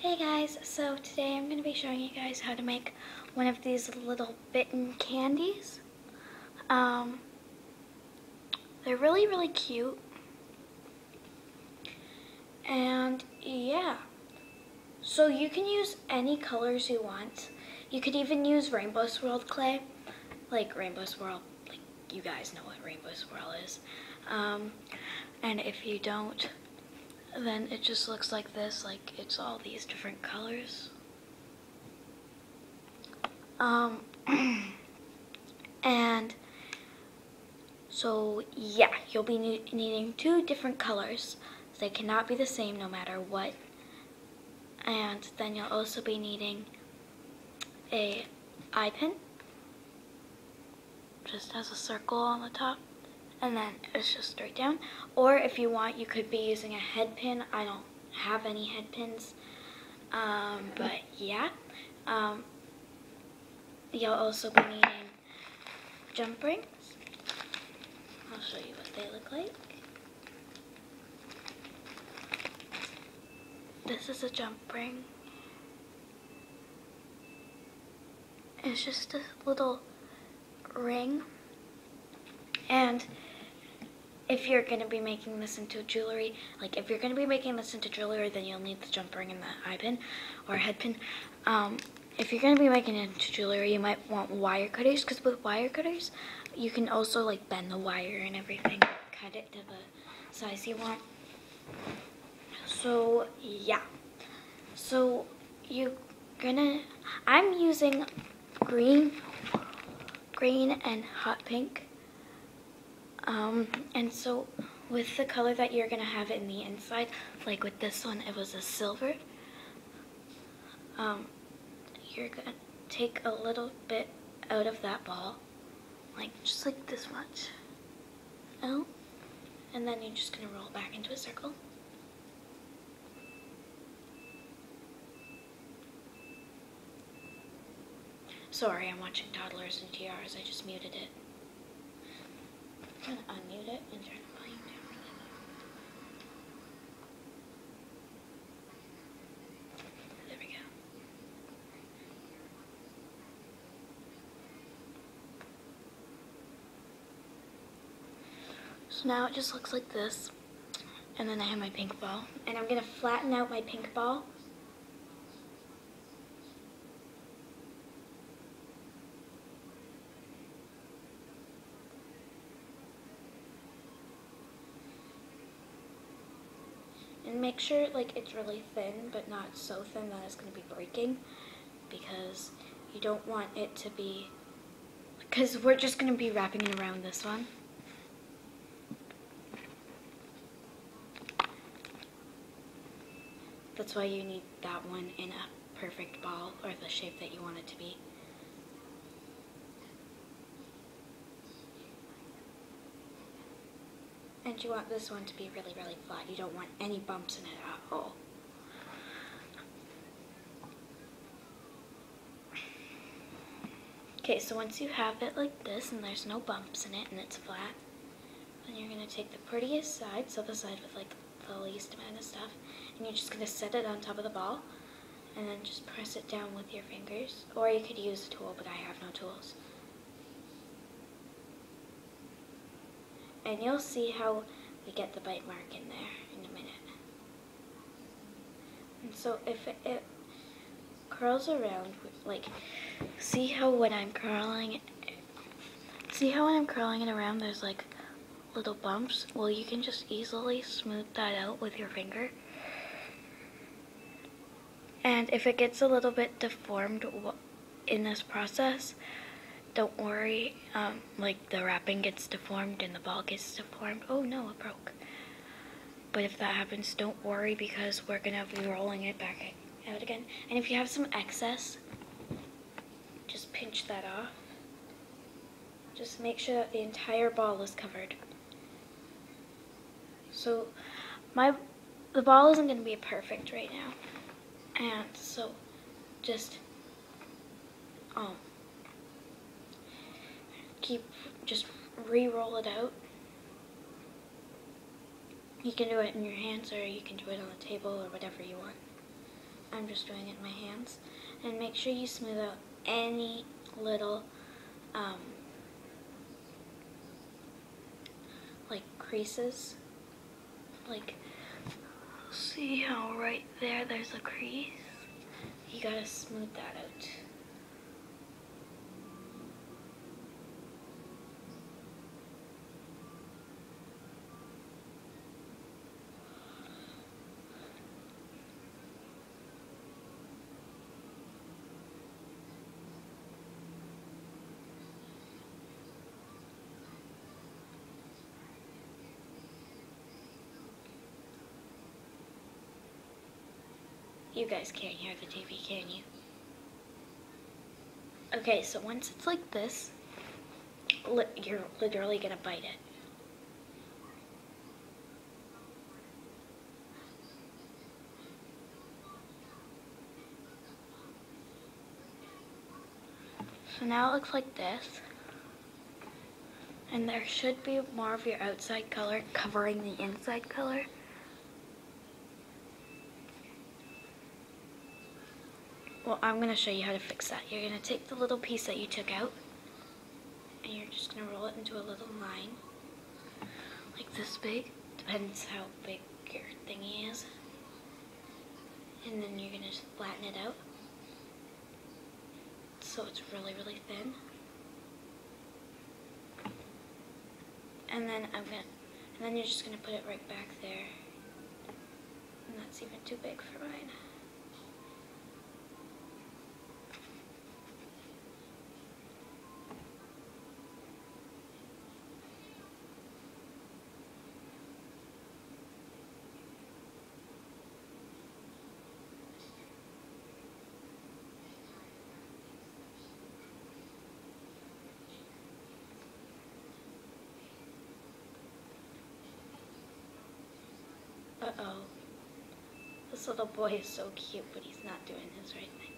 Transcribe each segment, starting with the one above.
Hey guys, so today I'm going to be showing you guys how to make one of these little bitten candies. They're really cute. And yeah, so you can use any colors you want. You could even use Rainbow Swirl clay, like Rainbow Swirl, like you guys know what Rainbow Swirl is. And if you don't, then it just looks like this, like it's all these different colors. And so yeah, you'll be needing two different colors. They cannot be the same no matter what. And then you'll also be needing a eye pin, just has a circle on the top, and then it's just straight down. Or if you want, you could be using a head pin. I don't have any head pins, but yeah. You'll also be needing jump rings. I'll show you what they look like. This is a jump ring. It's just a little ring. And if you're going to be making this into jewelry, then you'll need the jump ring and the eye pin or head pin. If you're going to be making it into jewelry, you might want wire cutters, because with wire cutters, you can also like bend the wire and everything, cut it to the size you want. So yeah, so I'm using green and hot pink. And so with the color that you're gonna have in the inside, like with this one, it was a silver. You're gonna take a little bit out of that ball, like just like this much out, and then you're just gonna roll it back into a circle. Sorry, I'm watching Toddlers and Tiaras. I just muted it. I'm gonna unmute it and turn the volume down really low. There we go. So now it just looks like this. And then I have my pink ball. And I'm gonna flatten out my pink ball. And make sure like it's really thin, but not so thin that it's going to be breaking, because you don't want it to be, because we're just going to be wrapping it around this one. That's why you need that one in a perfect ball, or the shape that you want it to be. And you want this one to be really flat. You don't want any bumps in it at all. Okay, so once you have it like this and there's no bumps in it and it's flat, then you're going to take the prettiest side, so the side with like the least amount of stuff, and you're just going to set it on top of the ball and then just press it down with your fingers. Or you could use a tool, but I have no tools. And you'll see how we get the bite mark in there in a minute. And so if it curls around, like, see how when I'm curling it around there's like little bumps? Well, you can just easily smooth that out with your finger. And if it gets a little bit deformed in this process, don't worry, like the wrapping gets deformed and the ball gets deformed. Oh no, it broke. But if that happens, don't worry, because we're gonna be rolling it back out again. And if you have some excess, just pinch that off. Just make sure that the entire ball is covered. So the ball isn't gonna be perfect right now. And so just just re-roll it out. You can do it in your hands, or you can do it on the table, or whatever you want. I'm just doing it in my hands. And make sure you smooth out any little like creases. Like, see how right there's a crease? You gotta smooth that out. You guys can't hear the TV, can you? Okay, so once it's like this, you're literally gonna bite it. So now it looks like this. And there should be more of your outside color covering the inside color. Well, I'm going to show you how to fix that. You're going to take the little piece that you took out, and you're just going to roll it into a little line, like this big. Depends how big your thingy is. And then you're going to just flatten it out, so it's really, really thin. And then you're just going to put it right back there. And that's even too big for mine. Uh-oh. This little boy is so cute, but he's not doing his right thing.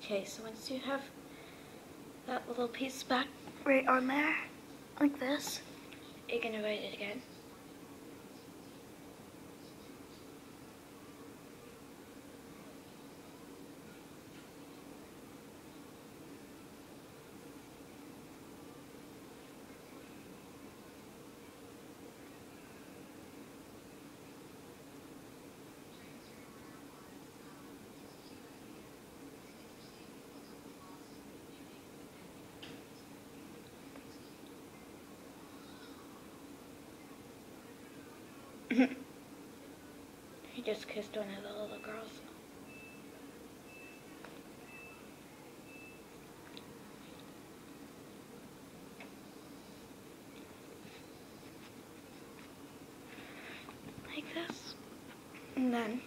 Okay, so once you have that little piece back right on there, like this, you're gonna write it again. He just kissed one of the little girls. Like this. And then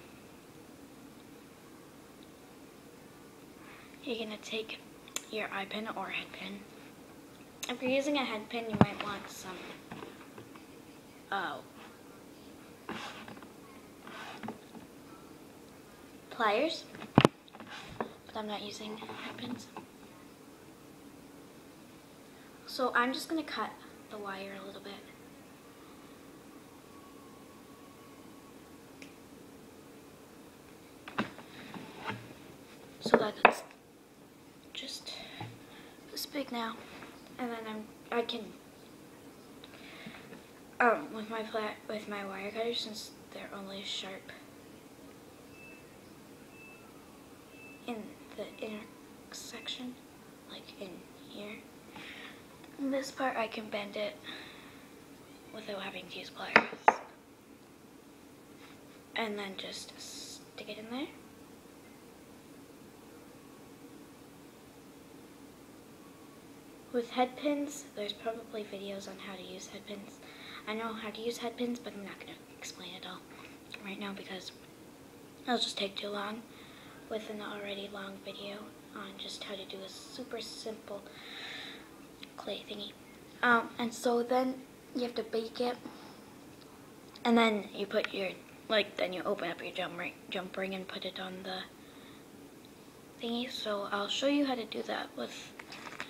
you're going to take your eye pin or head pin. If you're using a head pin, you might want some pliers, but I'm not using head pins. So I'm just going to cut the wire a little bit. So that it's just this big now. And then I can with my wire cutter, since they're only sharp in the inner section, like in here. In this part I can bend it without having to use pliers. And then just stick it in there. With head pins, there's probably videos on how to use head pins. I know how to use head pins, but I'm not going to explain it all right now because it'll just take too long with an already long video on just how to do a super simple clay thingy. And so then you have to bake it, and then you put your, then you open up your jump ring and put it on the thingy, so I'll show you how to do that with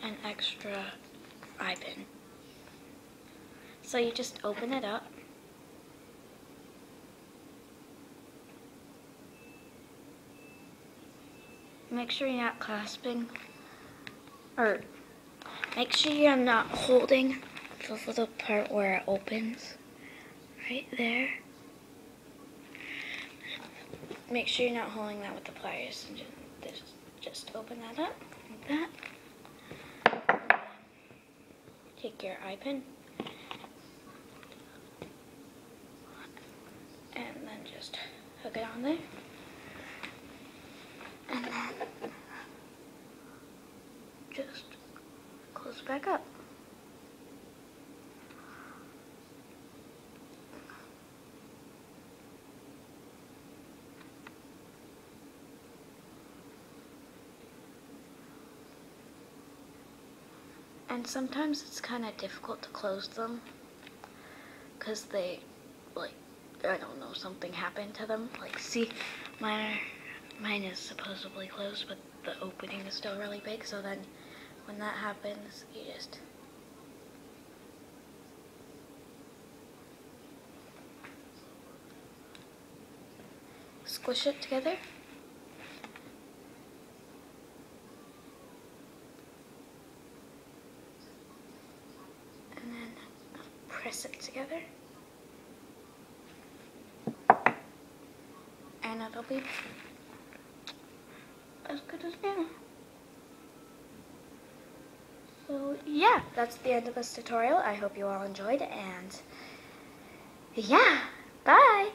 an extra eye pin. So you just open it up. Make sure you're not clasping, or make sure you're not holding the little part where it opens, right there. Make sure you're not holding that with the pliers, and just open that up, like that. Take your eye pin, and then just hook it on there. And then just close back up. And sometimes it's kind of difficult to close them because they, like, I don't know, something happened to them. Like, see, mine is supposedly closed, but the opening is still really big, so then when that happens, you just squish it together. And then press it together. And it'll be as good as new. So yeah, that's the end of this tutorial. I hope you all enjoyed, and yeah, bye!